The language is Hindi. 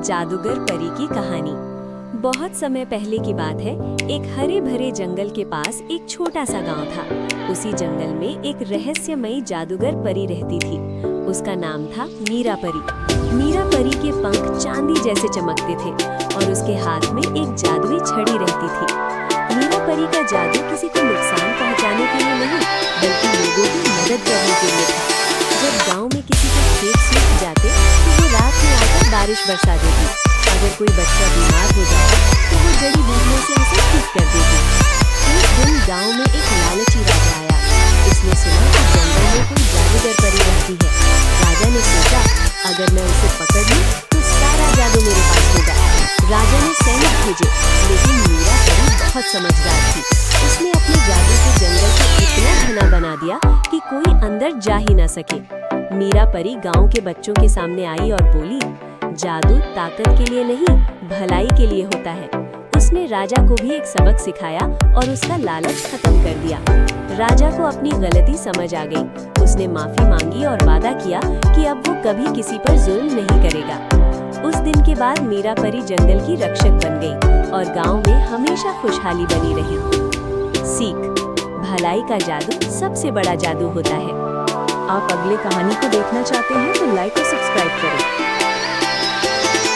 जादूगर परी की कहानी। बहुत समय पहले की बात है। एक हरे भरे जंगल के पास एक छोटा सा गांव था। उसी जंगल में एक रहस्यमयी जादूगर परी रहती थी। उसका नाम था मीरा परी। मीरा परी के पंख चांदी जैसे चमकते थे और उसके हाथ में एक जादुई छड़ी रहती थी। मीरा परी का जादू किसी को नुकसान पहुंचाने के लिए नहीं, बल्कि लोगों की मदद करने के लिए था। जब गांव में किसी के खेत सूख जाते तो वो रात में आकर बारिश बरसा देती। अगर कोई बच्चा बीमार हो जाए तो वो जड़ी बूटियों से उसे ठीक कर देती। एक दिन गांव में एक लालची राजा आया। उसने सुना कि जंगल में कोई जादूगर परी रहती है। राजा ने सोचा, अगर मैं उसे पकड़ लूं तो सारा जादू मेरे पास होगा। राजा ने सैनिक भेजे, लेकिन मीरा परी बहुत समझदार थी। उसने अपने जादू से जंगल को इतना घना बना दिया कि कोई अंदर जा ही न सके। मीरा परी गांव के बच्चों के सामने आई और बोली, जादू ताकत के लिए नहीं, भलाई के लिए होता है। उसने राजा को भी एक सबक सिखाया और उसका लालच खत्म कर दिया। राजा को अपनी गलती समझ आ गई। उसने माफी मांगी और वादा किया कि अब वो कभी किसी पर जुल्म नहीं करेगा। उस दिन के बाद मीरा परी जंगल की रक्षक बन गई और गांव में हमेशा खुशहाली बनी रही। सीख: भलाई का जादू सबसे बड़ा जादू होता है। आप अगले कहानी को देखना चाहते हैं तो लाइक और सब्सक्राइब करें।